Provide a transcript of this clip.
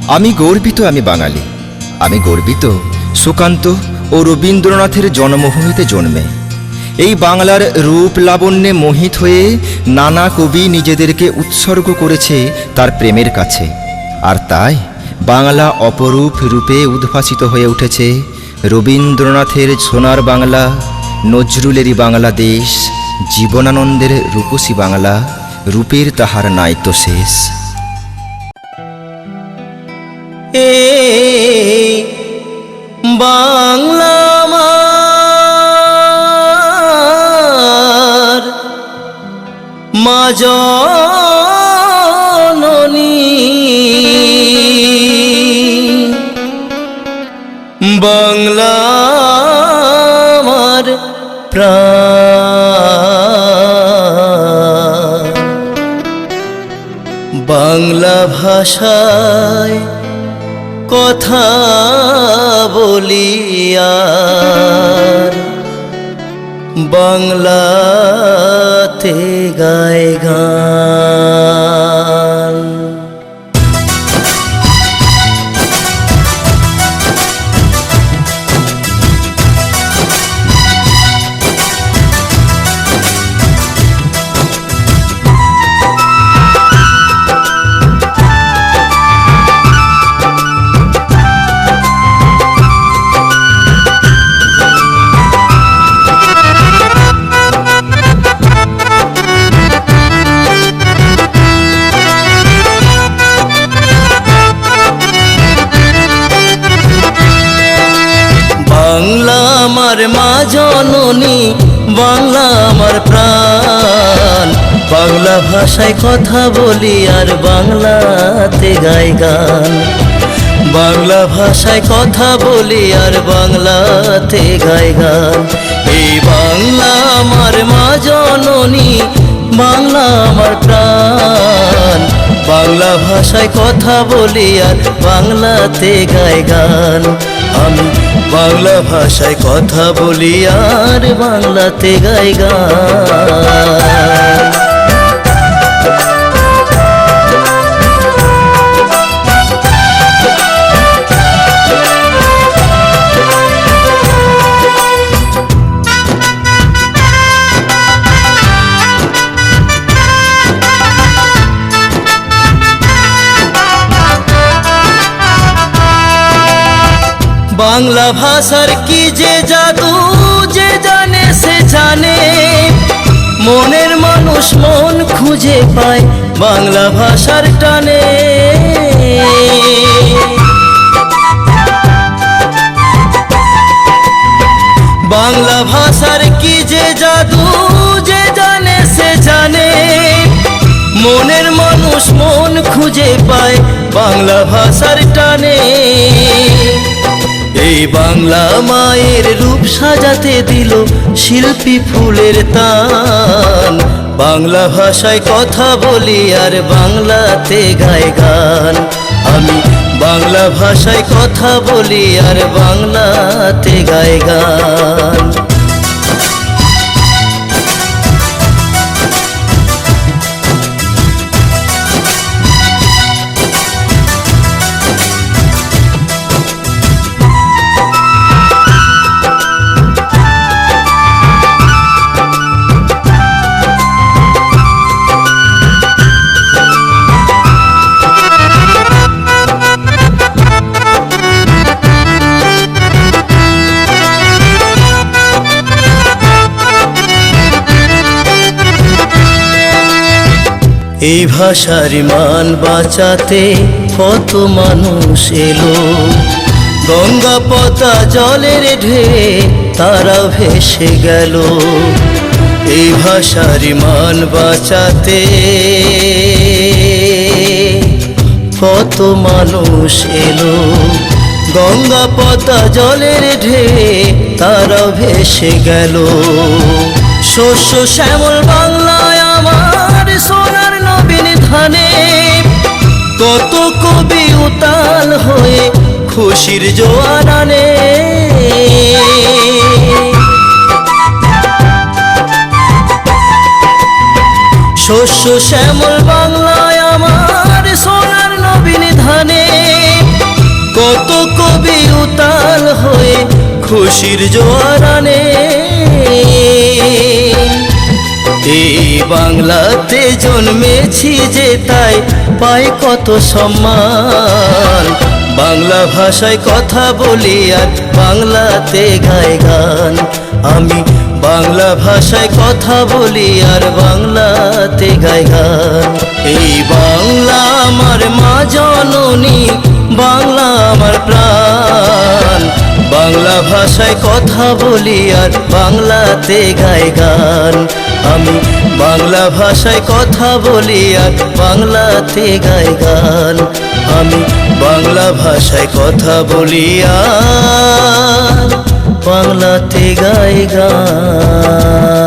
আমি গর্বিত, আমি বাঙালি। আমি গর্বিত সুকান্ত ও রবীন্দ্রনাথের জন্মভূমিতে জন্মে। এই বাংলার রূপ লাবণ্যে মোহিত হয়ে নানা কবি নিজেদেরকে উৎসর্গ করেছে তার প্রেমের কাছে। আর তাই বাংলা অপরূপ রূপে উদ্ভাসিত হয়ে উঠেছে রবীন্দ্রনাথের সোনার বাংলা, নজরুলেরই বাংলাদেশ, জীবনানন্দের রূপসী বাংলা, রূপের তাহার নাই তো শেষ। এই বাংলা আমার মা জননী, বাংলা আমার প্রাণ। বাংলা ভাষায় কথা বলি আর বাংলাতে গায় গান। বাংলা আমার মা জননী, বাংলা আমার প্রাণ। বাংলা ভাষায় কথা বলি আর বাংলাতে গাই গান। বাংলা ভাষায় কথা বলি আর বাংলাতে গাই গান। এই বাংলা আমার মা জননী, বাংলা আমার প্রাণ। বাংলা ভাষায় কথা বলি আর বাংলাতে গাই গান। আমি বাংলা ভাষায় কথা বলি আর বাংলাতে গাই গান। বাংলা ভাষার কি যে জাদু, যে জানে সে জানে। মনের মানুষ মন খুঁজে পায় বাংলা ভাষার টানে। বাংলা ভাষার কি যে জাদু, যে জানে সে জানে। মনের মানুষ মন খুঁজে পায় বাংলা ভাষার টানে। এই বাংলা মায়ের রূপ সাজাতে দিল শিল্পী ফুলের তান। বাংলা ভাষায় কথা বলি আর বাংলাতে গাই গান। আমি বাংলা ভাষায় কথা বলি আর বাংলাতে গাই গান। এই ভাষার মান বাঁচাতে কত মানুষ এলো। গঙ্গা পতা জলের ঢেউ তারা ভেসে গেল। এই ভাষার মান বাঁচাতে কত মানুষ এলো। গঙ্গা পতা জলের ঢেউ তারা ভেসে গেল। শস্য শ্যামল বাংলায় আমার সোনার নবীন ধানে। কত কবি উতাল হয়ে খুশির জোয়ার আনে। শস্য শ্যামল বাংলায় আমার সোনার নবীন ধানে। খুশির জোয়ার আনে। এই বাংলাতে জন্মেছি যে তাই পাই কত সম্মান। বাংলা ভাষায় কথা বলি আর বাংলাতে গাই গান। আমি বাংলা ভাষায় কথা বলি আর বাংলাতে গাই গান। এই বাংলা আমার মা জননী, বাংলা আমার প্রাণ। বাংলা ভাষায় কথা বলি আর বাংলাতে গাই গান। আমি বাংলা ভাষায় কথা বলি আর বাংলাতে গাই গান। আমি বাংলা ভাষায় কথা বলি আর বাংলাতে গাই গান।